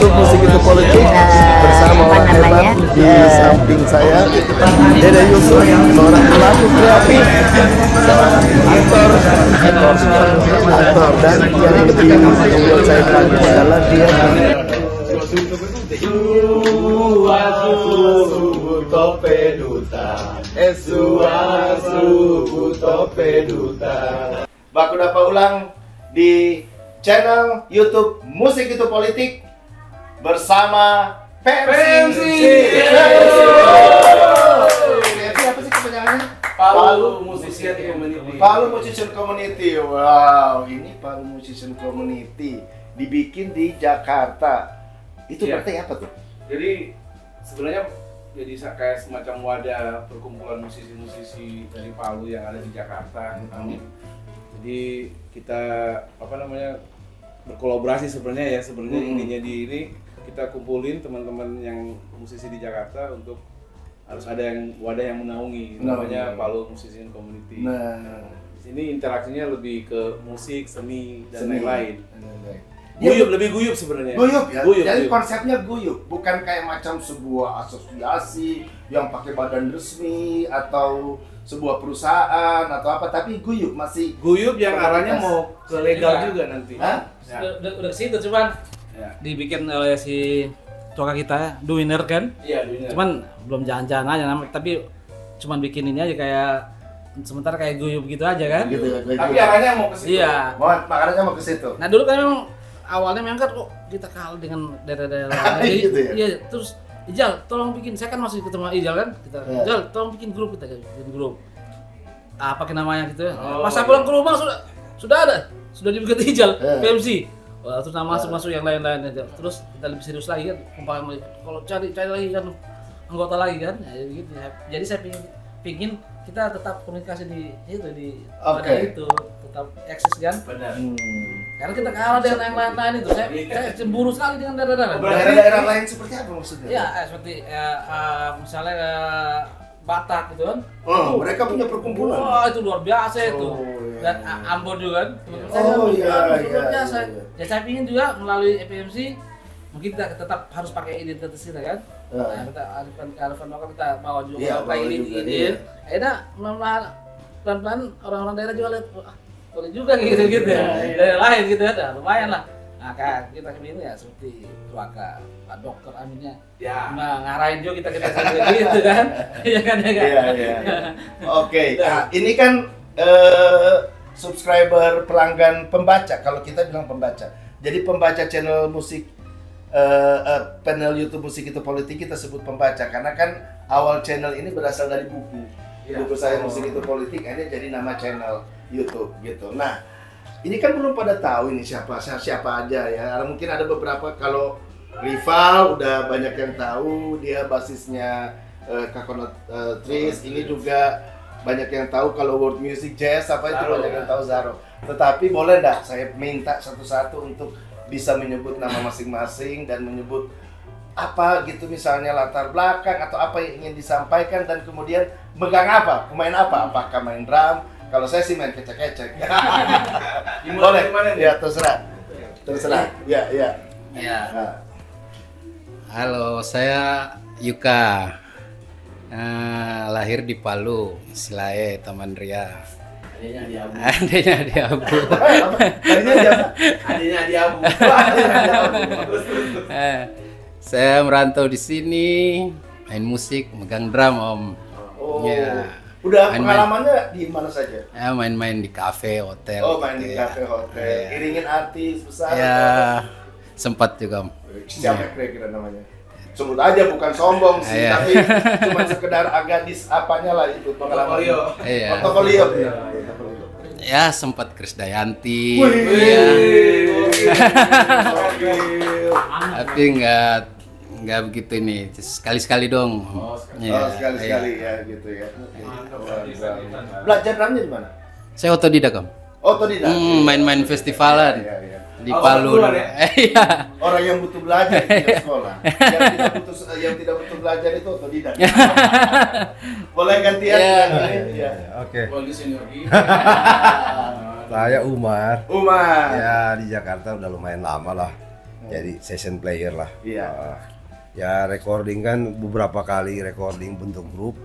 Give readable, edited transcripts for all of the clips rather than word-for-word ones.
YouTube Musik Itu Politik bersama orang hebat di samping saya, Dede Yusuf, seorang pelaku kreatif, aktor, dan yang lebih membuat saya kaget adalah dia baku dapat ulang di channel YouTube Musik Itu Politik bersama PMC. Apa sih kepanjangannya? Palu Musician Community. Palu Musician Community. Wow, ini Palu Musician Community dibikin di Jakarta. Itu berarti apa tuh? Jadi sebenarnya jadi kayak semacam wadah perkumpulan musisi-musisi dari Palu yang ada di Jakarta. Jadi kita berkolaborasi sebenarnya intinya di ini kita kumpulin teman-teman yang musisi di Jakarta untuk harus ada yang wadah yang menaungi, namanya Palu Musician Community. Nah, di sini interaksinya lebih ke musik, seni dan lain-lain. Lebih guyup sebenarnya. Guyup ya. Jadi guyup. konsepnya guyup, bukan kayak macam sebuah asosiasi yang pakai badan resmi atau sebuah perusahaan atau apa, tapi guyup, masih guyup yang arahnya mau ke legal juga nanti. Hah? Udah ke situ, cuman dibikin oleh si toka kita, The Winner kan? Iya, The Winner. Cuman belum jalan-jalan aja tapi cuman bikin ini aja kayak sementara kayak guyup gitu aja kan? Gitu ya. Tapi arahnya mau ke situ. Iya. Makanya mau ke situ. Nah dulu kan memang awalnya mengangkat kok kita kalah dengan daerah-daerah lain. Gitu ya? Iya, terus Ijal, tolong bikin. Saya kan masih ketemu Ijal kan? Ijal, tolong bikin grup kita, bikin grup. Apa namanya gitu ya? Pas saya pulang ke rumah sudah ada, sudah dibikin Ijal, PMC. Wah, terus masuk yang lain-lain aja. Terus kita lebih serius lagi kan, kalau cari lagi kan anggota lagi kan, ya, gitu. Jadi saya pingin kita tetap komunikasi di itu wadah itu tetap eksis kan. Benar. Karena kita kalah dengan yang lain-lain itu, saya cemburu sekali dengan daerah-daerah. Daerah-daerah lain seperti apa maksudnya? Ya, seperti misalnya Batak gitu kan. Oh, mereka punya perkumpulan. Wah, itu luar biasa itu. Iya, Dan iya. Ambon juga kan. Iya. Luar biasa. Ya saya ingin juga melalui EPMC mungkin kita tetap harus pakai identitas kita kan. Nah, kita kearifan lokal kita bawa juga kayak ini. Akhirnya pelan-pelan orang-orang daerah juga lihat, wah, boleh juga gitu ya. Daerah lain gitu ya. Nah, lumayan lah. Nah, kayak kita ini ya seperti keluarga Pak Dokter Aminnya, ngarahin juga kita gitu kan, iya kan. Iya. Oke, nah, ini kan subscriber, pelanggan, pembaca. Kalau kita bilang pembaca, jadi pembaca channel musik, panel YouTube Musik Itu Politik kita sebut pembaca karena kan awal channel ini berasal dari buku saya Musik Itu Politik, akhirnya jadi nama channel YouTube gitu. Nah. Ini kan belum pada tahu ini siapa aja ya. Mungkin ada beberapa, kalau Rival udah banyak yang tahu, dia basisnya Coconut Trees. Ini juga banyak yang tahu, kalau World Music Jazz apa itu banyak yang tahu Zaro. Tetapi boleh enggak saya minta satu-satu untuk bisa menyebut nama masing-masing dan menyebut apa gitu, misalnya latar belakang atau apa yang ingin disampaikan, dan kemudian megang apa, pemain apa, apakah main drum. Kalau saya sih main kecek-kecek. Boleh? Ya, terserah. Ya. Nah. Halo, saya Yuka. Lahir di Palu, Silae, Taman Ria. Adanya di Abu. Adanya di Abu. Saya merantau di sini, main musik, megang drum, Om. Ya. Udah pengalamannya di mana saja? Ya, main-main di kafe, hotel. Oh, main di kafe, hotel. Iringin artis besar. Ya, sempat juga. Siapa kira-kira namanya? Sebut aja, bukan sombong sih, tapi cuma sekedar agadis apanya lah itu pengalaman. Portofolio. Ya, sempat Krisdayanti. Tapi nggak begitu ini, sekali-sekali dong. Sekali-sekali ya gitu ya. Belajar drumnya di mana? Saya otodidak, Om. Otodidak. Main-main festivalan di Palu. Iya. Orang yang butuh belajar tidak sekolah. Yang tidak butuh belajar itu otodidak. Boleh gantian? Iya. Oke. Senior. Saya Umar. Umar. Ya, di Jakarta udah lumayan lama lah. Jadi session player lah. Iya. Ya recording kan beberapa kali recording bentuk grup,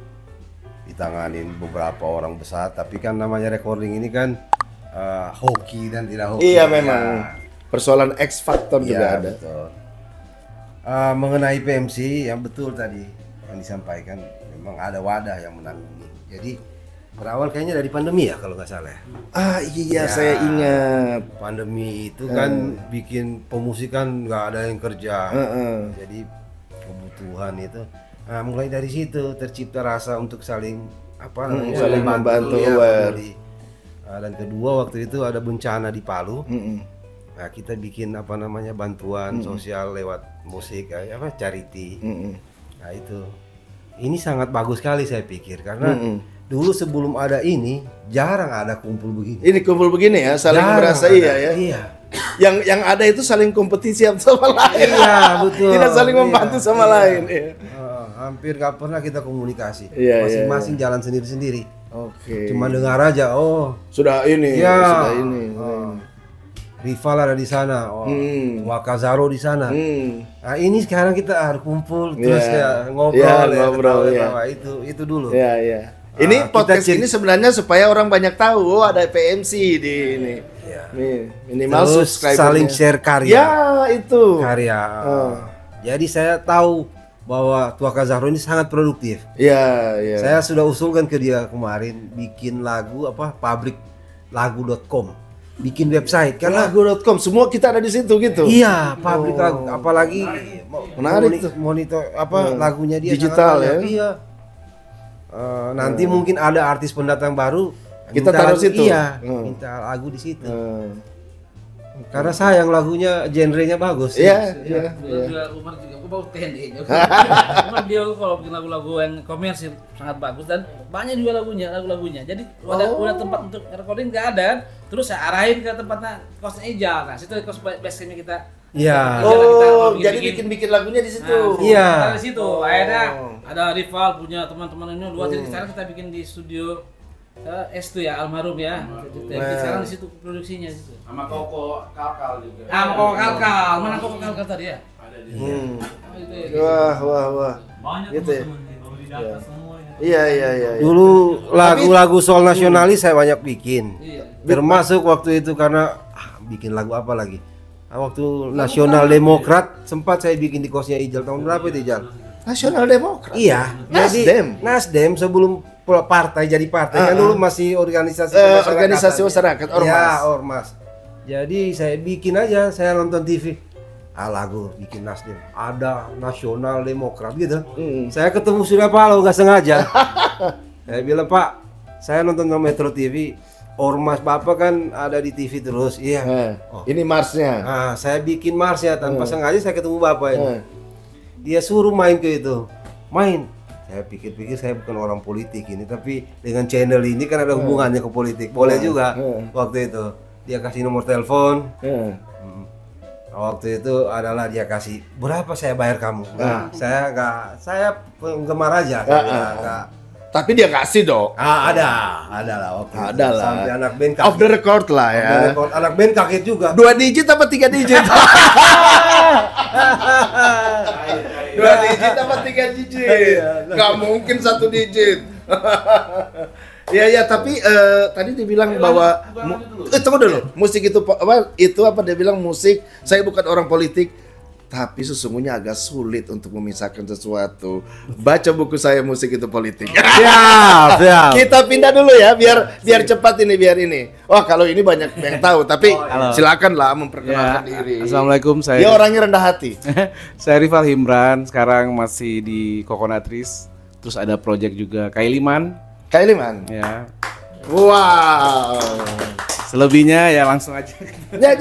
ditanganin beberapa orang besar. Tapi kan namanya recording ini kan hoki dan tidak hoki. Iya memang. Persoalan X Factor juga ada. Betul. Mengenai PMC yang betul tadi yang disampaikan, memang ada wadah yang menanggung. Jadi berawal kayaknya dari pandemi ya kalau nggak salah. Iya saya ingat. Pandemi itu kan bikin pemusikan nggak ada yang kerja. Jadi kebutuhan itu. Nah, mulai dari situ tercipta rasa untuk saling saling membantu. Dan kedua waktu itu ada bencana di Palu. Nah, kita bikin bantuan sosial lewat musik, charity. Nah itu, ini sangat bagus sekali saya pikir karena dulu sebelum ada ini jarang ada kumpul begini. Ini kumpul begini ya, saling merasa ya. Iya. Yang ada itu saling kompetisi sama lain. Iya betul. Tidak saling membantu sama lain. Iya. Hampir gak pernah kita komunikasi. Masing-masing jalan sendiri-sendiri. Oke. Cuma dengar aja, sudah ini. Rival ada di sana, Wakazaro di sana. Nah ini sekarang kita harus kumpul terus ngobrol, itu dulu. Iya. Ini podcast ini sebenarnya supaya orang banyak tahu ada PMC di ini. Minimal terus saling share karya. Ya itu. Karya. Jadi saya tahu bahwa Wakazaro ini sangat produktif. Iya. Saya sudah usulkan ke dia kemarin bikin lagu pabriklagu.com. Bikin website kan lagu.com semua kita ada di situ gitu. Iya, pabrik lagu apalagi menarik monitor lagunya dia digital ya. Iya. Nanti mungkin ada artis pendatang baru kita taruh situ. Iya, minta lagu di situ. Karena sayang lagunya genrenya bagus. Iya. Umar juga aku bawa TNI. Umar dia kalau bikin lagu-lagu yang komersil sangat bagus dan banyak juga lagu-lagunya. Jadi udah tempat untuk recording nggak ada. Terus saya arahin ke tempatnya kosnya Ijal. Nah, situ kos base-nya kita. Iya. Jadi bikin lagunya di situ. Iya. Di situ. Akhirnya ada rival punya teman-teman ini dua. Jadi sekarang kita bikin di studio S2 ya, almarhum ya. Jadi sekarang di situ produksinya situ. Sama Koko Kalkal juga. Koko Kalkal. Mana Koko Kalkal tadi ya? Ada di sini. Wah. Banyak gitu ya. Kalau di data semua ini. Iya. Dulu lagu-lagu soal nasionalis saya banyak bikin. Iya. Termasuk waktu itu karena bikin lagu apa lagi? Waktu Nasional Demokrat sempat saya bikin di kosnya Ijal tahun berapa itu Ijal? Nasional Demokrat. Iya. Nasdem sebelum partai jadi partai kan dulu masih organisasi masyarakat ormas. Ya, ormas. Jadi saya bikin aja, saya nonton TV. Lagu bikin Nasdem. Ada Nasional Demokrat gitu. Saya ketemu Surya Paloh nggak sengaja. Saya bilang, "Pak, saya nonton Metro TV. Ormas Bapak kan ada di TV terus." Iya. Ini marsnya. Nah, saya bikin marsnya tanpa sengaja saya ketemu Bapak ini. Dia suruh main ke itu. Main. Saya pikir-pikir saya bukan orang politik ini, tapi dengan channel ini kan ada hubungannya ke politik. Boleh juga waktu itu. Dia kasih nomor telepon. Waktu itu adalah dia kasih, berapa saya bayar kamu? Nah, saya penggemar aja. Tapi dia kasih dong. Ada lah waktu itu. Ada lah. Sampai anak band kaget. Off the record lah ya. Anak band kaget juga. 2 digit apa 3 digit? 2 digit apa 3 digit? Gak mungkin 1 digit. Iya, tapi tadi dibilang bahwa tunggu dulu. Musik itu apa dia bilang musik, saya bukan orang politik. Tapi sesungguhnya agak sulit untuk memisahkan sesuatu. Baca buku saya Musik Itu Politik. Siap. Kita pindah dulu ya biar cepat ini Wah, kalau ini banyak yang tahu tapi silakanlah memperkenalkan diri. Assalamualaikum, saya. Dia orangnya rendah hati. Saya Rival Himran, sekarang masih di Coconutris. Terus ada project juga Kailiman. Ya. Wow. Selebihnya ya langsung aja. Ya,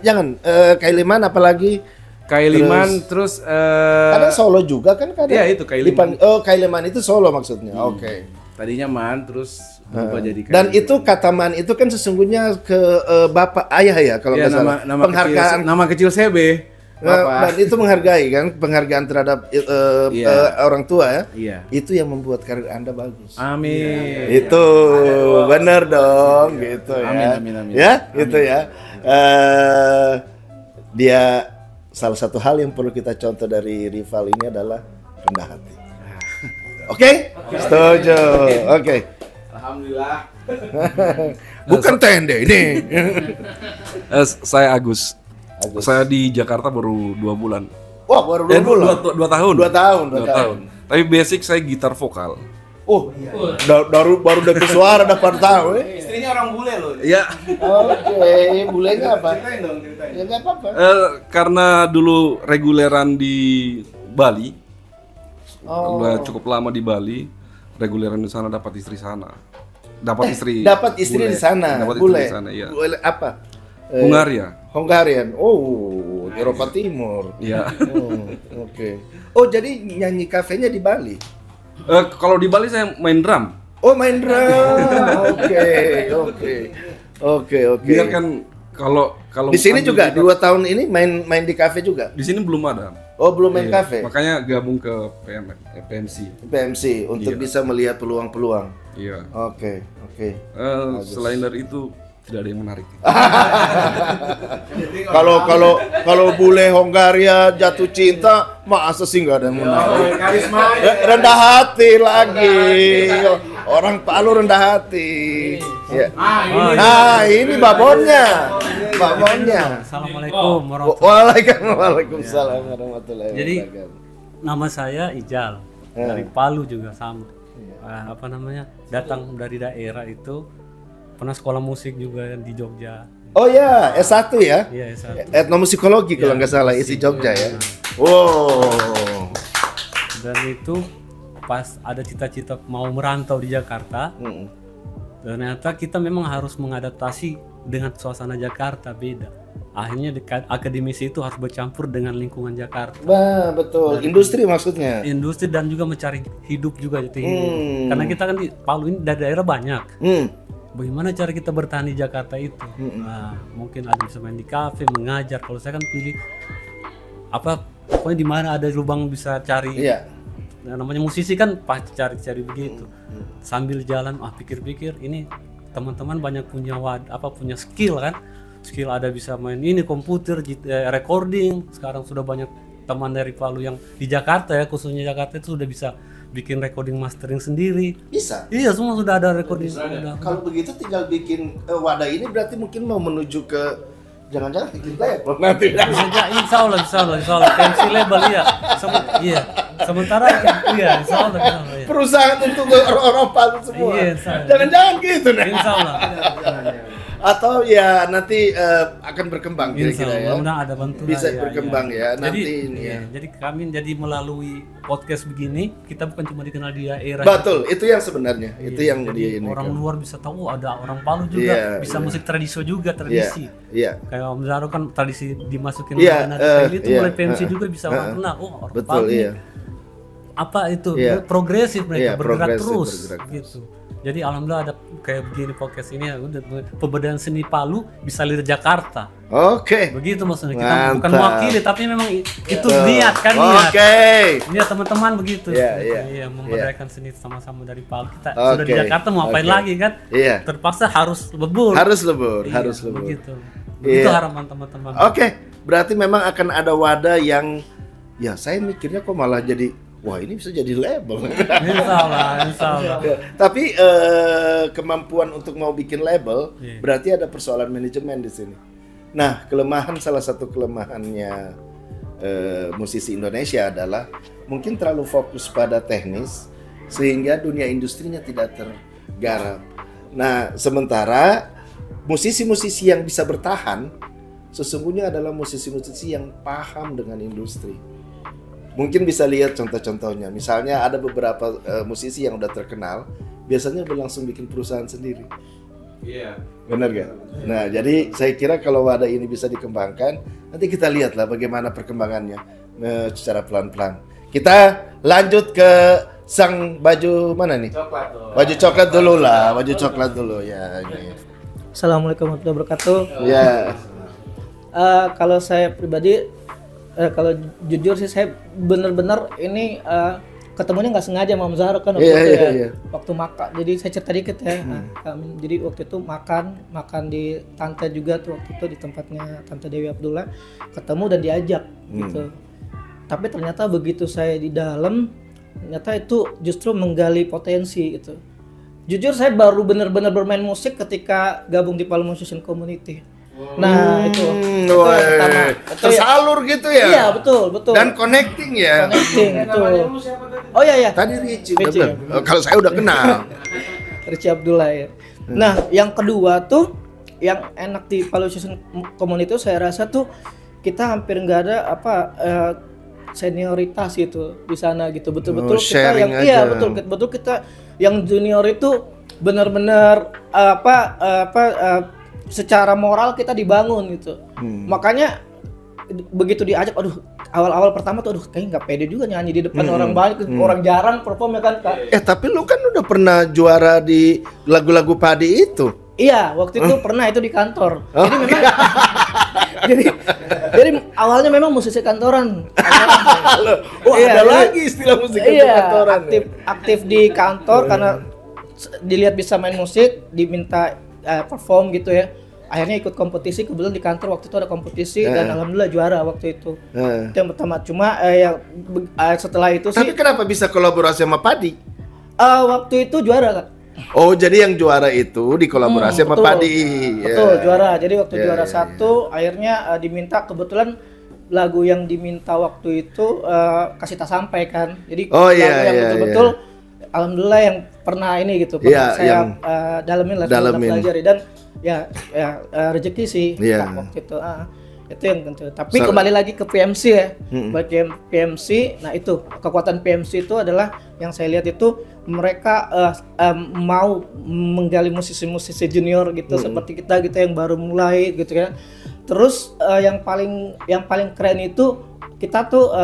jangan. Kailiman apalagi Kailiman terus kadang solo juga kan kadang. Iya, itu Kailiman. Kailiman itu solo maksudnya. Oke. Tadinya Man terus berubah jadi Kailiman. Dan itu kata Man itu kan sesungguhnya ke bapak ayah ya kalau nggak salah. Penghargaan nama kecil CB. Dan itu penghargaan terhadap orang tua ya. Iya. Itu yang membuat karir Anda bagus. Amin. Itu benar dong gitu ya. Amin. Ya, gitu ya. Dia salah satu hal yang perlu kita contoh dari rival ini adalah rendah hati. Oke? Setuju. Oke. Alhamdulillah. Bukan tende ini. Saya Agus. Saya di Jakarta baru 2 bulan. Wah, baru 2 bulan. 2 tahun. 2 tahun. Tapi basic saya gitar vokal. Oh, baru dapat suara dapat tahu. Istrinya orang bule loh. Iya. Oke, bulenya apa? Ceritain dong, ceritain. Ya nggak apa-apa. Karena dulu reguleran di Bali, udah cukup lama di Bali, reguleran di sana dapat istri sana. Dapat istri Dapat istri bule. di sana. Dapat Bule. istri di sana, iya. Bule apa? Hungarian. Oh, Eropa Timur. Iya. Oke. Oh, jadi nyanyi kafenya di Bali. Kalau di Bali saya main drum. Oh, main drum. Oke. Biar kan kalau Di sini juga 2 tahun ini main di kafe juga. di sini belum ada. Oh, belum main Iya, kafe. Makanya gabung ke PMC. PMC untuk Iya. bisa bisa melihat peluang-peluang. Iya. Oke. Selain dari itu tidak ada yang menarik. Kalau bule Hongaria jatuh cinta, masa sih nggak ada yang menarik. Karisma. Rendah hati lagi. Orang Palu rendah hati. Ya. Ini babonnya. Assalamualaikum warahmatullahi Waalaikumsalam warahmatullahi Jadi wabarakatuh. nama saya Ijal dari Palu juga sama. Datang dari daerah itu, pernah sekolah musik juga di Jogja. Oh ya, S1 ya? Iya, S1. Etnomusikologi kalau nggak salah, isi Jogja ya. Wow. Dan itu pas ada cita-cita mau merantau di Jakarta, ternyata kita memang harus mengadaptasi dengan suasana Jakarta beda. Akhirnya akademisi itu harus bercampur dengan lingkungan Jakarta. Wah, betul. Industri maksudnya. Industri dan juga mencari hidup juga gitu. Karena kita kan di Palu ini daerah banyak. Bagaimana cara kita bertahan di Jakarta itu? Nah, mungkin ada bisa main di kafe, mengajar. Kalau saya kan pilih pokoknya di mana ada lubang bisa cari. Iya. Nah, namanya musisi kan pasti cari-cari begitu. Sambil jalan, pikir-pikir ini teman-teman banyak punya punya skill kan. Skill ada bisa main ini komputer, recording. Sekarang sudah banyak teman dari Palu yang di Jakarta ya, khususnya Jakarta itu sudah bisa bikin recording mastering sendiri. Bisa. Iya, semua sudah ada recording. Kalau begitu tinggal bikin wadah ini berarti mungkin mau menuju ke jangan-jangan bikin label nanti. Insya Allah. PMC label iya. Sementara iya, insya Allah. Iya. Perusahaan untuk orang-orang Palu semua. Iya, jangan-jangan gitu nah. Insya Allah. Atau ya nanti akan berkembang kira-kira ya. Mudah-mudahan ada bantuan. Bisa berkembang ya nanti ini ya. Jadi kami melalui podcast begini kita bukan cuma dikenal di daerah. Betul, itu yang sebenarnya. Itu yang dia ini. Orang luar bisa tahu ada orang Palu juga bisa musik tradisi juga tradisi. Iya. Kayak Om Zaro kan tradisi dimasukin itu mulai PMC juga bisa orang kenal. Oh, orang betul, Palu. Apa itu? Progresif mereka bergerak terus gitu. Jadi alhamdulillah ada kayak begini podcast ini ya, udah pemberdayaan seni Palu bisa lihat Jakarta. Oke. Begitu maksudnya kita bukan mewakili tapi memang itu niat kan niat. Niat teman-teman begitu. Iya, memberdayakan seni sama-sama dari Palu. Kita sudah di Jakarta mau apain lagi kan? Iya. Terpaksa harus lebur. Harus lebur. Begitu. Begitu harapan teman-teman. Oke, berarti memang akan ada wadah yang ya saya mikirnya kok malah jadi wah ini bisa jadi label. Insya Allah. Tapi kemampuan untuk mau bikin label berarti ada persoalan manajemen di sini. Nah, salah satu kelemahannya musisi Indonesia adalah mungkin terlalu fokus pada teknis sehingga dunia industrinya tidak tergarap. Nah, sementara musisi-musisi yang bisa bertahan sesungguhnya adalah musisi-musisi yang paham dengan industri. Mungkin bisa lihat contoh-contohnya. Misalnya ada beberapa musisi yang udah terkenal, biasanya udah langsung bikin perusahaan sendiri. Iya. Benar gak? Nah, jadi saya kira kalau wadah ini bisa dikembangkan, nanti kita lihatlah bagaimana perkembangannya secara pelan-pelan. Kita lanjut ke sang baju mana nih? Coklat tuh. Baju coklat dulu lah, baju coklat dulu ya. Ini. Assalamualaikum warahmatullahi wabarakatuh. Ya. Kalau saya pribadi, kalau jujur sih saya benar-benar ini ketemunya nggak sengaja sama Om Zahro kan waktu itu ya. Waktu makan. Jadi saya cerita dikit ya. Jadi waktu itu makan di tante juga tuh waktu itu di tempatnya Tante Dewi Abdullah, ketemu dan diajak gitu. Tapi ternyata begitu saya di dalam, ternyata itu justru menggali potensi gitu. Jujur saya baru benar-benar bermain musik ketika gabung di Palu Musician Community. Nah itu pertama. Tersalur gitu ya? Iya betul. Dan connecting ya? Connecting itu. Oh iya. Tadi Richie ya. Kalau saya udah kenal. Richie Abdullah ya. Nah yang kedua tuh, yang enak di Palu Musician Community itu saya rasa tuh kita hampir nggak ada senioritas gitu di sana gitu. Betul-betul kita yang aja. betul kita yang junior itu benar-benar secara moral kita dibangun gitu. Makanya begitu diajak, awal-awal pertama tuh kayaknya nggak pede juga nyanyi di depan orang banyak, orang jarang perform ya kan Kak. Tapi lu kan udah pernah juara di lagu-lagu padi itu. Iya, waktu itu pernah itu di kantor. Jadi memang jadi awalnya memang musisi kantoran. Ada lagi istilah musisi kantoran. Aktif di kantor karena dilihat bisa main musik, diminta perform gitu ya. Akhirnya ikut kompetisi, kebetulan di kantor waktu itu ada kompetisi dan alhamdulillah juara waktu itu. Itu yang pertama. Cuma setelah itu Tapi kenapa bisa kolaborasi sama Padi? Waktu itu juara Kak. Oh, jadi yang juara itu dikolaborasi sama Padi. Betul, juara. Jadi waktu juara satu, akhirnya diminta, kebetulan lagu yang diminta waktu itu Kasih Tak Sampai kan. Jadi lagu yang betul-betul alhamdulillah yang pernah ini gitu, pernah saya dalamin pelajari dan rezeki sih waktu itu. Itu yang tentu. Tapi kembali lagi ke PMC ya. Bagi PMC, nah itu kekuatan PMC itu adalah yang saya lihat itu mereka mau menggali musisi-musisi junior gitu seperti kita gitu yang baru mulai gitu kan. Terus yang paling keren itu kita tuh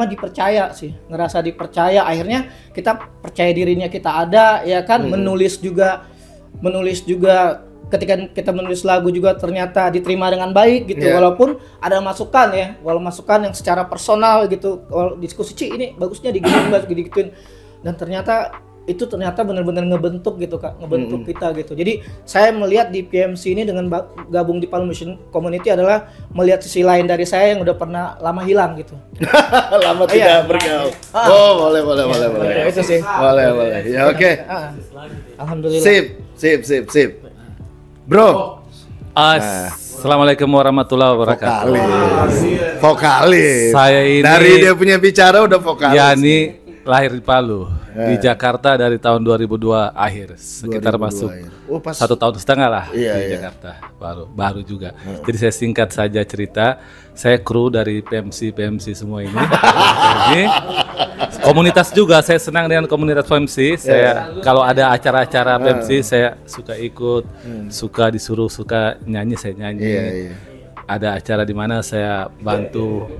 dipercaya sih, ngerasa dipercaya, akhirnya kita percaya dirinya kita ada ya kan, menulis juga ketika kita menulis lagu juga ternyata diterima dengan baik gitu, walaupun ada masukan yang secara personal gitu, kalau diskusi ini bagusnya digituin, dan ternyata benar-benar ngebentuk gitu Kak, kita gitu. Jadi saya melihat di PMC ini dengan gabung di Palu Musician Community adalah melihat sisi lain dari saya yang udah pernah lama hilang gitu. Lama tidak bergaul. Boleh. Itu sih. Boleh. Ya oke. Alhamdulillah. Sip. Bro. Assalamualaikum warahmatullahi wabarakatuh. Vokalis. Saya ini dari dia punya bicara udah vokalis. Ya ini lahir di Palu, di Jakarta dari tahun 2002 akhir, sekitar 2002 masuk akhir. 1,5 tahun lah di Jakarta, baru juga. Jadi saya singkat saja cerita, saya kru dari PMC semua ini. Komunitas juga, saya senang dengan komunitas PMC. Saya kalau ada acara-acara PMC saya suka ikut, suka disuruh, suka nyanyi saya nyanyi. Ada acara di mana saya bantu,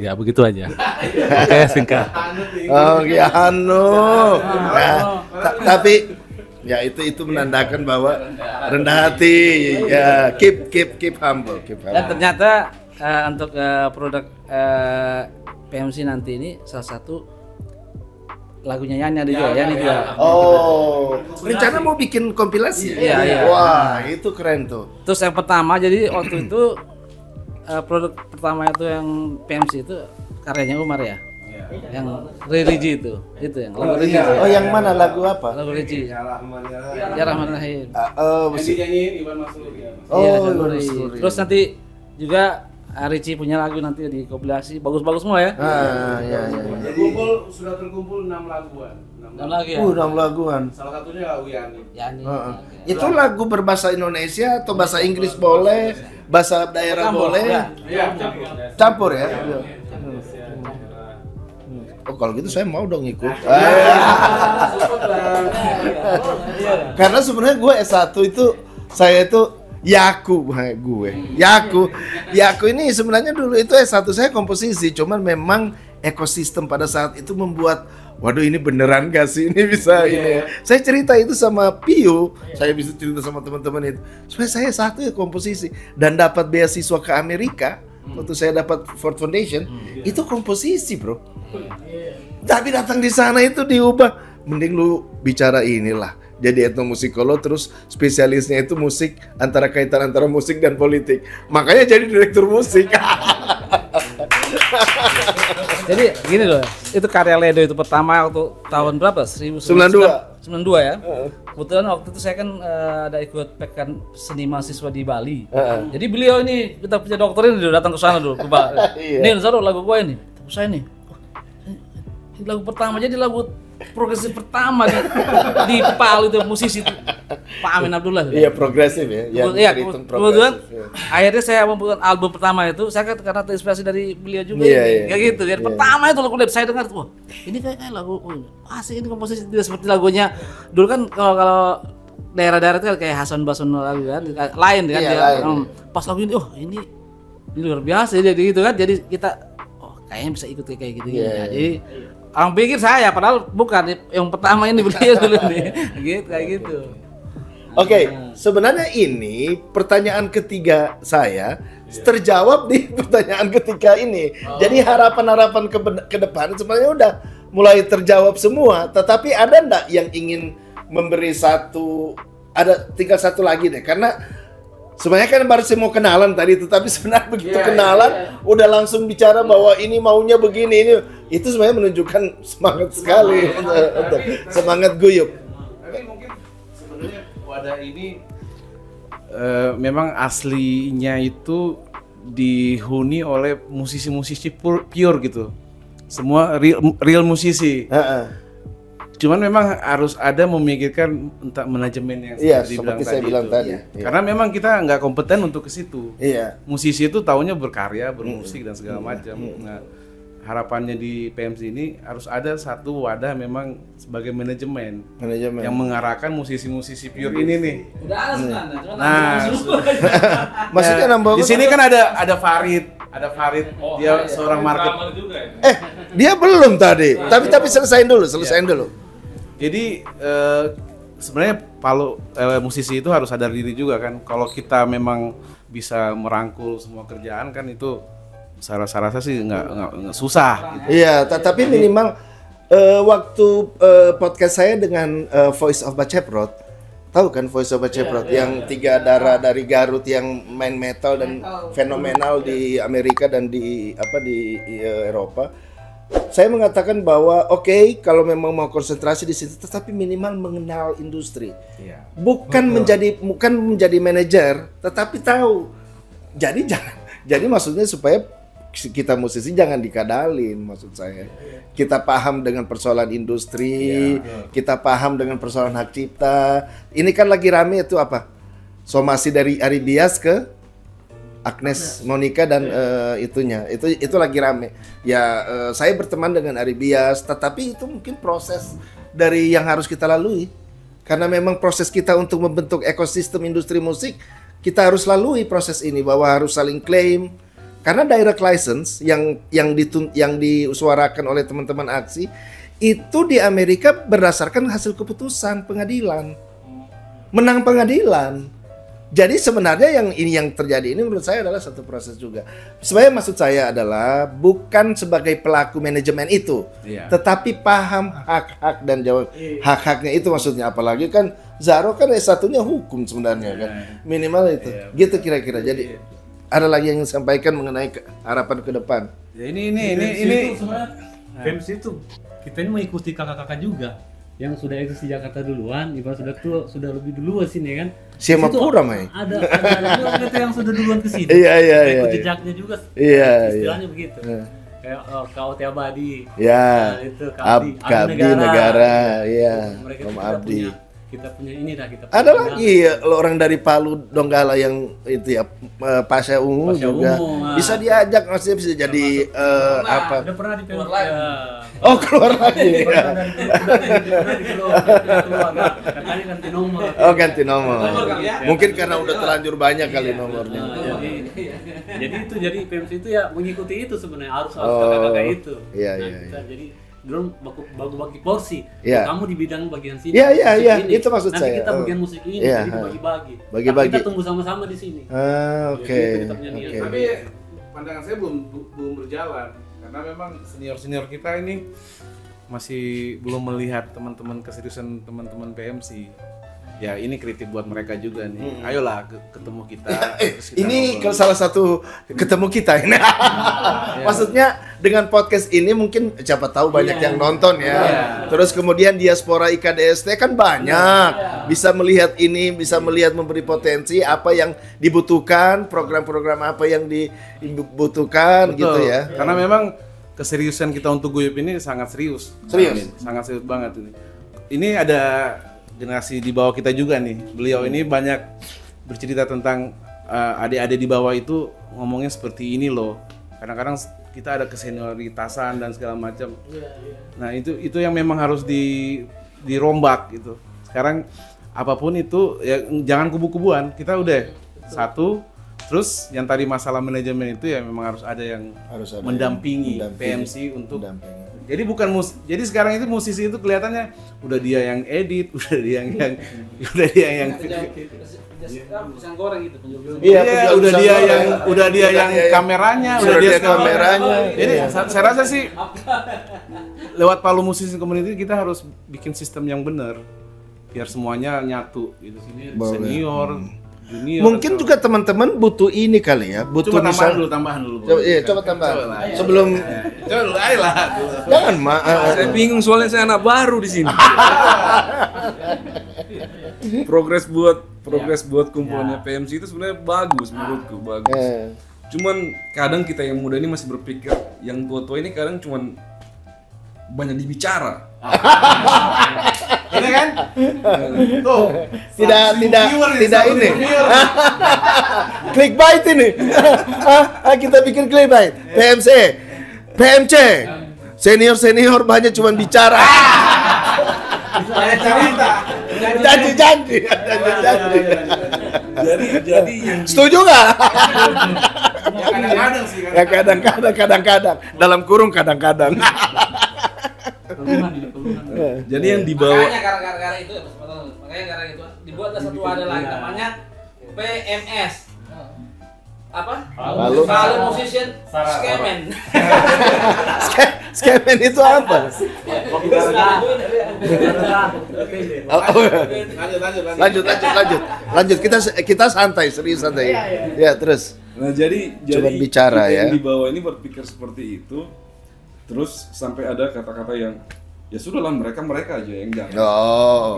ya begitu aja. Oke, singkat. Tapi ya itu menandakan bahwa rendah hati, ya keep humble. Dan ternyata untuk produk PMC nanti ini salah satu lagunya Yani ada juga. Oh, rencana mau bikin kompilasi? Iya. Wah, itu keren tuh. Terus yang pertama, jadi waktu itu produk pertama itu yang PMC itu karyanya Umar ya, yang religi itu yang lagu religi. Oh, yang mana lagu apa? Lagu religi. Ya Rahman Rahim. Dinyanyiin Iwan Masruri. Terus nanti juga Richie punya lagu nanti di kompilasi, bagus-bagus semua ya. Sudah terkumpul 6 laguan. 6 lagu ya. 6 laguan. Salah satunya lagu Yani. Itu lagu berbahasa Indonesia atau bahasa Inggris boleh, bahasa daerah boleh? Campur ya. Oh, kalau gitu saya mau dong ikut. Karena sebenarnya gue S1 itu saya itu Yaku ini sebenarnya dulu itu S1 saya komposisi, cuman memang ekosistem pada saat itu membuat waduh ini beneran gak sih ini bisa ini ya. Saya cerita itu sama Pio, saya bisa cerita sama teman-teman itu. Supaya saya satu ya komposisi dan dapat beasiswa ke Amerika. Waktu saya dapat Ford Foundation, itu komposisi bro. Tapi datang di sana itu diubah. Mending lu bicara inilah. Jadi etnomusikolog terus spesialisnya itu musik, kaitan antara musik dan politik. Makanya jadi direktur musik. Jadi gini loh, itu karya Ledo itu pertama waktu tahun berapa? 1992 ya. Kebetulan waktu itu saya kan ada ikut pekan seni mahasiswa di Bali. Jadi beliau ini kita punya dokter ini datang ke sana dulu ke Bali. Nih, Zaro lagu gue ini, saya nih. Ini lagu pertama, jadi lagu progresif pertama di Palu itu musisi itu Pak Amin Abdullah. Iya, progresif ya. Iya, kebetulan akhirnya saya membuat album pertama itu, saya kan karena terinspirasi dari beliau juga kayak gitu. Jadi pertama itu lagu saya dengar tuh, ini kayak lagu asik, ini komposisi tidak seperti lagunya dulu kan. Kalau daerah-daerah itu kan kayak Hasan Bassono lagu kan lain kan dia. Pas lagu ini ini luar biasa jadi gitu kan. Jadi kita kayaknya bisa ikut kayak gitu. Jadi orang pikir saya, padahal bukan yang pertama ini beliau dulu nih, gitu kayak gitu. Oke, sebenarnya ini pertanyaan ketiga saya terjawab di pertanyaan ketiga ini. Jadi harapan-harapan ke depan sebenarnya udah mulai terjawab semua. Tetapi ada nggak yang ingin memberi tinggal satu lagi deh, karena sebenarnya kan baru saya mau kenalan tadi, tetapi sebenarnya begitu kenalan udah langsung bicara bahwa ini maunya begini, ini itu sebenarnya menunjukkan semangat sekali, semangat guyup. Tapi mungkin sebenarnya wadah ini memang aslinya itu dihuni oleh musisi-musisi pure gitu, semua real musisi. Cuman memang harus ada memikirkan entah manajemen yang seperti saya bilang tadi. Karena memang kita nggak kompeten untuk ke situ. Musisi itu taunya berkarya, bermusik dan segala macam. Nah, harapannya di PMC ini harus ada satu wadah memang sebagai manajemen yang mengarahkan musisi-musisi pure ini nih. Udah ada sebenarnya. Nah, maksudnya nambah. Di sini kan ada Farid, dia seorang market. Dia belum tadi. Tapi selesain dulu. Jadi sebenarnya kalau musisi itu harus sadar diri juga kan. Kalau kita memang bisa merangkul semua kerjaan kan itu saya rasa sih nggak susah. Gitu. Iya, tapi minimal waktu podcast saya dengan Voice of Baceprot, tahu kan Voice of Baceprot yang tiga darah dari Garut yang main metal dan fenomenal di Amerika dan di Eropa. Saya mengatakan bahwa kalau memang mau konsentrasi di situ, tetapi minimal mengenal industri, bukan menjadi manajer, tetapi tahu. Jadi maksudnya supaya kita musisi jangan dikadalin, maksud saya. Kita paham dengan persoalan industri, kita paham dengan persoalan hak cipta. Ini kan lagi rame itu apa? Somasi dari Ari Bias ke Agnes Monica dan itu lagi rame. Saya berteman dengan Ari Bias, tetapi itu mungkin proses dari yang harus kita lalui. Karena memang proses kita untuk membentuk ekosistem industri musik, kita harus lalui proses ini bahwa harus saling klaim. Karena direct license yang disuarakan oleh teman-teman aksi itu di Amerika berdasarkan hasil keputusan pengadilan. Menang pengadilan. Jadi sebenarnya yang terjadi ini menurut saya adalah satu proses juga. Sebenarnya maksud saya adalah bukan sebagai pelaku manajemen itu, tetapi paham hak-hak dan jawab hak-haknya itu maksudnya. Apalagi kan Zaro kan S1-nya hukum sebenarnya kan, minimal itu. Gitu kira-kira. Jadi ada lagi yang sampaikan mengenai harapan ke depan. Ya ini sebenarnya itu kita ini mengikuti kakak-kakak juga yang sudah eksis di Jakarta duluan, ibarat sudah lebih duluan sini kan. Siapa pura mai? Ada kita yang sudah duluan ke sini. Iya. Jejaknya juga. Istilahnya begitu. Kayak KOT Abadi. Itu Abdi Negara. Mereka Om Abdi. Kita punya ini kita punya. Ada lagi orang dari Palu Donggala yang itu ya Pasha Ungu juga. Bisa diajak, maksudnya bisa jadi apa? Udah pernah di Oh, keluar lagi. Katanya ganti nomor. Oh, ganti nomor. Mungkin karena udah terlanjur banyak kali nomornya. Jadi PMC itu ya mengikuti itu sebenarnya harus kakak-kakak itu. Iya. Jadi dulu bagi porsi. Kamu di bidang bagian sini. Iya, itu maksud saya. Nanti kita bagian musik ini jadi bagi-bagi. Bagi-bagi. Kita tunggu sama-sama di sini. Oke. Tapi pandangan saya belum berjalan karena memang senior kita ini masih belum melihat teman-teman keseriusan teman-teman PMC. Ya ini kritik buat mereka juga nih. Ayolah ketemu kita. Ini kalau salah satu ketemu kita ini. Maksudnya dengan podcast ini mungkin siapa tahu banyak yang nonton ya. Terus kemudian diaspora IKDST kan banyak. Bisa melihat ini, bisa melihat memberi potensi apa yang dibutuhkan, program-program apa yang dibutuhkan. Betul. Gitu ya. Karena memang keseriusan kita untuk Guyup ini sangat serius. Sangat serius banget ini. Ini ada generasi di bawah kita juga nih. Beliau ini banyak bercerita tentang adik-adik di bawah itu ngomongnya seperti ini loh. Kadang-kadang kita ada kesenioritasan dan segala macam. Nah itu yang memang harus dirombak gitu. Sekarang apapun itu ya jangan kubu-kubuan. Kita udah satu. Terus yang tadi masalah manajemen itu ya memang harus ada yang mendampingi PMC untuk jadi jadi sekarang itu musisi itu kelihatannya udah dia yang edit, udah dia yang udah dia yang kameranya, udah dia kameranya. Jadi saya rasa sih lewat Palu Musisi Community kita harus bikin sistem yang benar biar semuanya nyatu gitu. Senior, junior. Mungkin juga teman-teman butuh ini kali ya, butuh tambahan dulu. Coba tambahan. Sebelum coba dulu ayolah. Jangan, Saya bingung soalnya saya anak baru di sini. Progres buat kumpulannya PMC itu sebenarnya bagus menurutku, bagus. Cuman kadang kita yang muda ini masih berpikir yang tua-tua ini kadang cuman banyak dibicara. Ini kan? Tuh. Tidak ini. Clickbait ini. Kita bikin clickbait. PMC. Senior banyak cuman bicara. Janji. Jadi setuju nggak? Kadang-kadang sih. Ya kadang-kadang. Dalam kurung kadang-kadang. Jadi yang dibawa makanya gara itu dibuatlah satu wadah lagi namanya PMS. Apa? Palu Musician Skemen. Skemen itu apa? Lanjut. Kita santai, serius santai. Ya terus. Nah jadi bicara ya. Yang dibawa ini berpikir seperti itu. Terus sampai ada kata-kata yang ya sudahlah mereka aja yang jalan.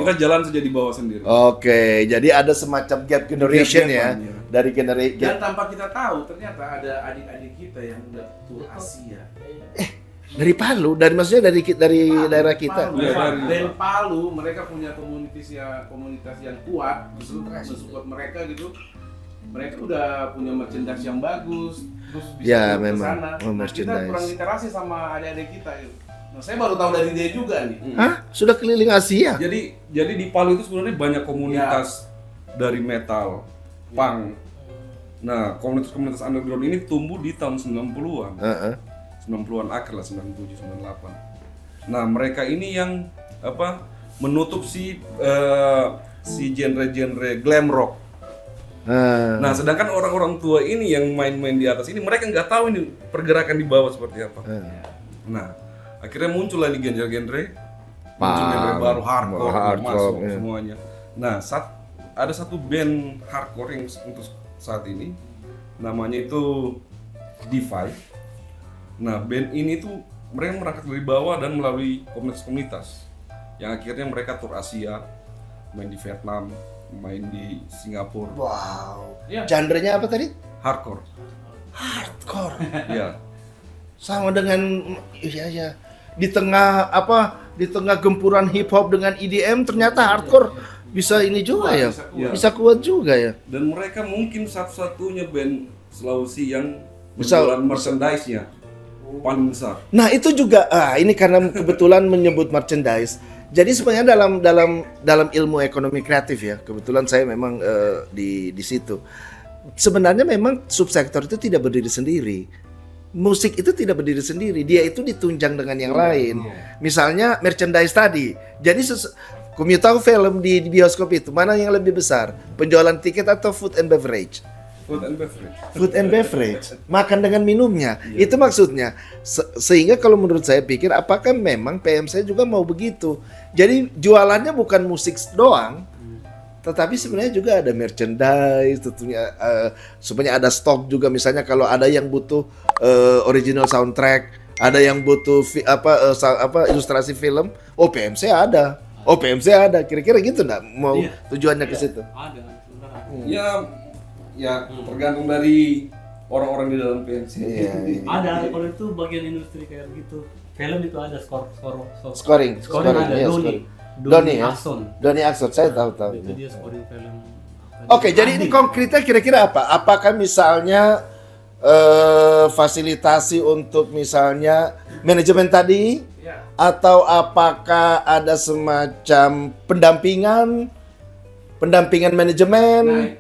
Kita jalan saja di bawah sendiri. Oke, jadi ada semacam gap generation ya. Dari generasi dan tanpa kita tahu ternyata ada adik-adik kita yang udah tur Asia. Dari Palu, maksudnya dari daerah kita. Dari Palu mereka punya komunitas yang kuat, mensupport mereka gitu. Mereka udah punya merchandise yang bagus, terus bisa memang kita kurang literasi sama adik-adik kita gitu. Nah, saya baru tahu dari dia juga nih. Hah? Sudah keliling Asia? Jadi di Palu itu sebenarnya banyak komunitas dari metal, punk. Nah, komunitas underground ini tumbuh di tahun 90-an. 90-an akhir lah, 97, 98. Nah, mereka ini yang menutup si genre-genre glam rock. Nah, sedangkan orang-orang tua ini yang main-main di atas ini mereka nggak tahu ini pergerakan di bawah seperti apa. Nah, akhirnya muncullah ini genre-genre, muncul genre baru hardcore masuk semuanya. Nah, ada satu band hardcore yang untuk saat ini namanya itu Defy. Nah, band ini tuh mereka merangkak dari bawah dan melalui komunitas-komunitas yang akhirnya mereka tur Asia, main di Vietnam, main di Singapura. Wow. Genre-nya apa tadi? Hardcore. Ya. Sama dengan ya. Di tengah gempuran hip hop dengan EDM ternyata hardcore bisa ini juga ya. Bisa kuat juga ya. Dan mereka mungkin satu-satunya band Sulawesi yang berjualan merchandise-nya paling besar. Nah, itu juga ini karena kebetulan menyebut merchandise. Jadi sebenarnya dalam ilmu ekonomi kreatif ya, kebetulan saya memang di situ. Sebenarnya memang subsektor itu tidak berdiri sendiri. Musik itu tidak berdiri sendiri, dia itu ditunjang dengan yang lain. Misalnya merchandise tadi. Jadi kamu tahu film di bioskop itu mana yang lebih besar? Penjualan tiket atau food and beverage? Food and beverage. Makan dengan minumnya. Itu maksudnya. Sehingga kalau menurut saya pikir apakah memang PMC juga mau begitu. Jadi jualannya bukan musik doang. Tetapi sebenarnya juga ada merchandise, tentunya supaya ada stok juga. Misalnya kalau ada yang butuh original soundtrack, ada yang butuh ilustrasi film, oh PMC ada, kira-kira gitu nggak? Mau tujuannya ke situ? Ada. Ya tergantung dari orang-orang di dalam PMC. Ada, kalau itu bagian industri kayak gitu. Film itu ada scoring ada ya, Doni Akson, saya tahu. Itu dia scoring film. Oke, jadi ini konkretnya kira-kira apa? Apakah misalnya fasilitasi untuk misalnya manajemen tadi, atau apakah ada semacam pendampingan manajemen?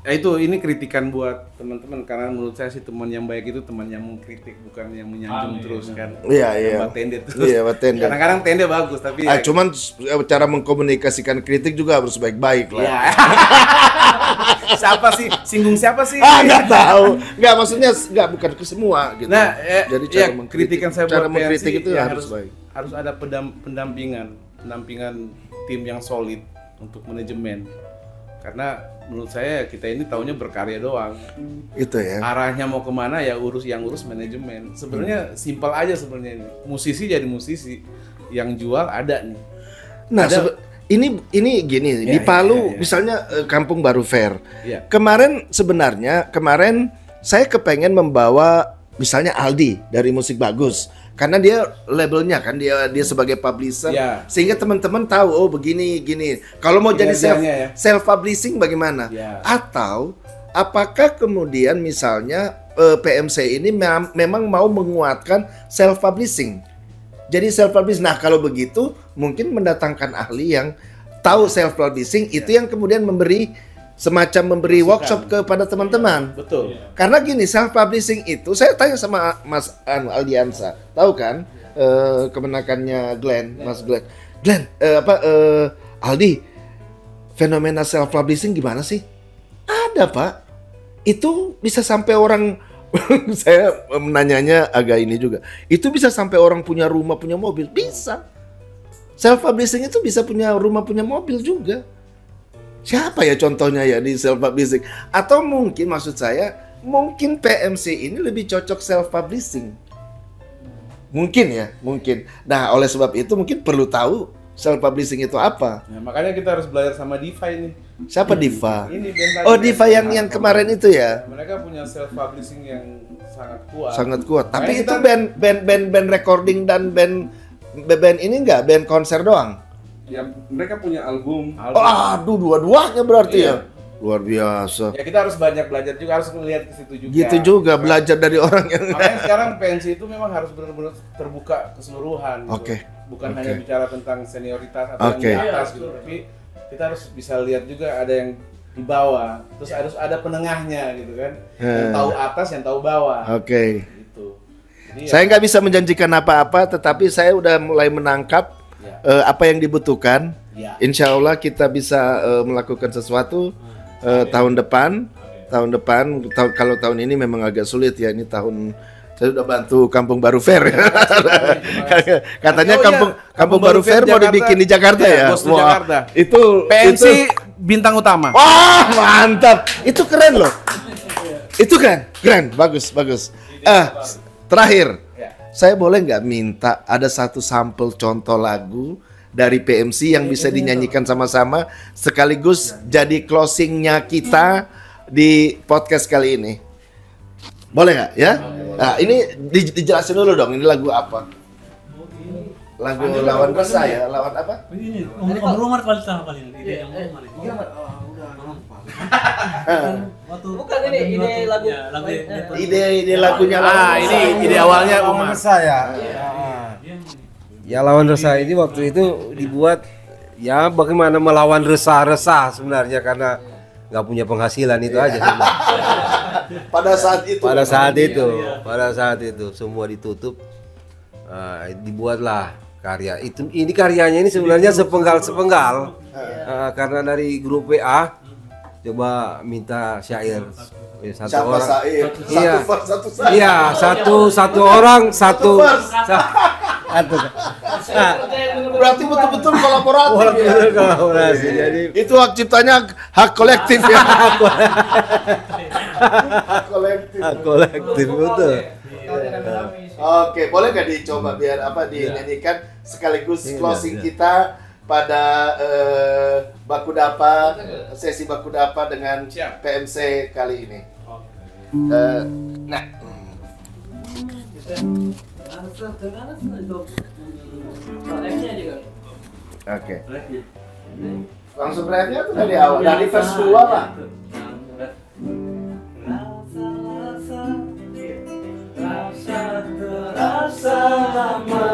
Ya itu ini kritikan buat teman-teman, karena menurut saya sih teman yang baik itu teman yang mengkritik, bukan yang menyanjung terus kan. Iya. Buat tende terus. Iya, buat tende. Kadang-kadang tende bagus tapi cuman cara mengkomunikasikan kritik juga harus baik-baik lah. Iya. Siapa sih? Singgung siapa sih? Nggak tahu. Nggak, maksudnya bukan ke semua gitu. Nah, jadi cara kritikan saya cara buat mengkritik PMC itu harus baik. Harus ada pendampingan tim yang solid untuk manajemen. Karena menurut saya kita ini taunya berkarya doang. Itu ya. Arahnya mau kemana ya yang urus manajemen. Sebenarnya simpel aja sebenarnya ini. Musisi jadi musisi, yang jual ada nih. Nah, ini gini di Palu misalnya Kampung Baru Fair. Ya. Kemarin saya kepengen membawa misalnya Aldi dari Musik Bagus. Karena dia labelnya kan dia sebagai publisher, sehingga teman-teman tahu oh begini gini. Kalau mau jadi self publishing bagaimana? Atau apakah kemudian misalnya PMC ini memang mau menguatkan self publishing? Jadi self publishing. Nah kalau begitu mungkin mendatangkan ahli yang tahu self publishing itu yang kemudian memberi workshop kepada teman-teman. Betul. Karena gini, self publishing itu saya tanya sama Mas Aldiansa, tahu kan kemenakannya Glenn, Mas Glenn. Aldi, fenomena self publishing gimana sih? Ada, Pak. Itu bisa sampai orang saya menanyanya agak ini juga. Itu bisa sampai orang punya rumah, punya mobil, bisa. Self publishing itu bisa punya rumah, punya mobil juga. Siapa ya contohnya ya di self publishing? Atau mungkin maksud saya mungkin PMC ini lebih cocok self publishing. Mungkin. Nah, oleh sebab itu mungkin perlu tahu self publishing itu apa. Nah, makanya kita harus belajar sama Diva ini. Siapa Diva? Ini band Diva yang kemarin itu ya. Mereka punya self publishing yang sangat kuat. Tapi itu band recording dan band ini enggak band konser doang. Ya, mereka punya album. Aduh, dua-duanya berarti ya. Luar biasa. Ya kita harus banyak belajar juga, harus melihat ke situ juga. Gitu juga, belajar dari orang yang. Makanya sekarang PNC itu memang harus benar-benar terbuka keseluruhan. Gitu. Bukan hanya bicara tentang senioritas atau yang di atas gitu, tapi kita harus bisa lihat juga ada yang di bawah, terus harus ada penengahnya gitu kan. Yang tahu atas, yang tahu bawah. Gitu. Jadi, saya nggak bisa menjanjikan apa-apa, tetapi saya udah mulai menangkap apa yang dibutuhkan. Insya Allah kita bisa melakukan sesuatu tahun depan. Kalau tahun ini memang agak sulit ya. Ini tahun saya sudah bantu Kampung Baru Fair. Katanya Kampung Baru Fair mau dibikin di Jakarta ya. Jakarta. Itu PMC bintang utama. Wah, mantap. Itu keren loh. Itu keren, bagus. Terakhir. Saya boleh nggak minta ada satu sampel contoh lagu dari PMC yang bisa dinyanyikan sama-sama sekaligus jadi closingnya kita di podcast kali ini? Boleh nggak ya? Nah ini dijelasin dulu dong, ini lagu apa? Lagu Lawan Resah ya? Lawan apa? Ini Om Romar kali ini. Bukan ini lagu. Ide lagunya ini ide awalnya Lawan Resah ya. Ya Lawan Resah ini waktu itu dibuat ya bagaimana melawan resah-resah sebenarnya karena nggak punya penghasilan itu aja sebenarnya. Pada saat itu semua ditutup, dibuatlah karya itu. Ini karyanya ini sebenarnya sepenggal karena dari grup WA coba minta syair. Satu Siapa orang. syair? Iya. Satu syair. Iya, satu orang satu. Berarti betul-betul kolaborasi. Kolaborasi. Jadi itu hak ciptanya hak kolektif ya. Hak kolektif betul. Oke, boleh nggak dicoba biar dinyanyikan sekaligus closing kita pada Baku Dapa, sesi Baku Dapa dengan PMC kali ini. Nah, oke. Langsung refnya tuh dari awal, dari verse 2 lah. Rasa lama.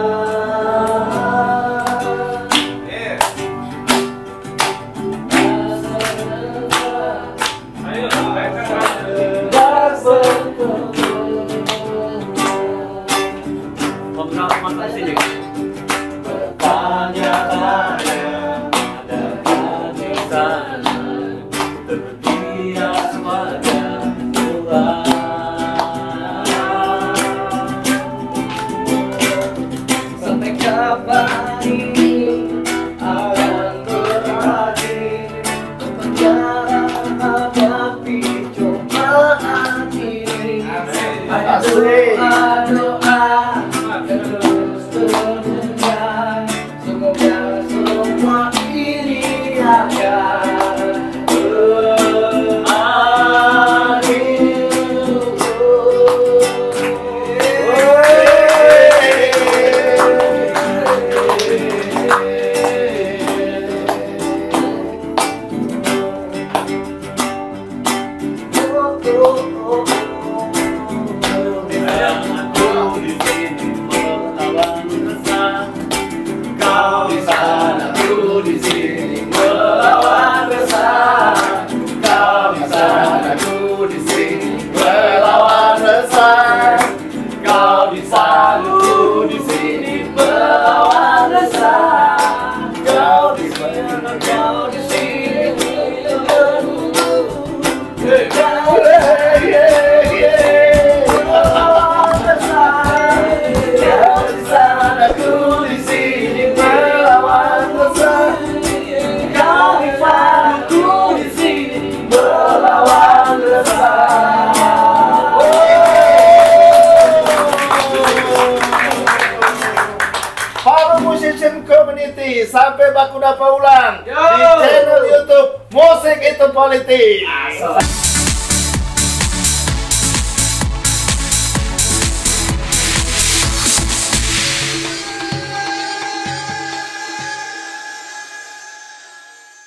Sampai Baku Dapa ulang di channel YouTube Musik Itu Politik.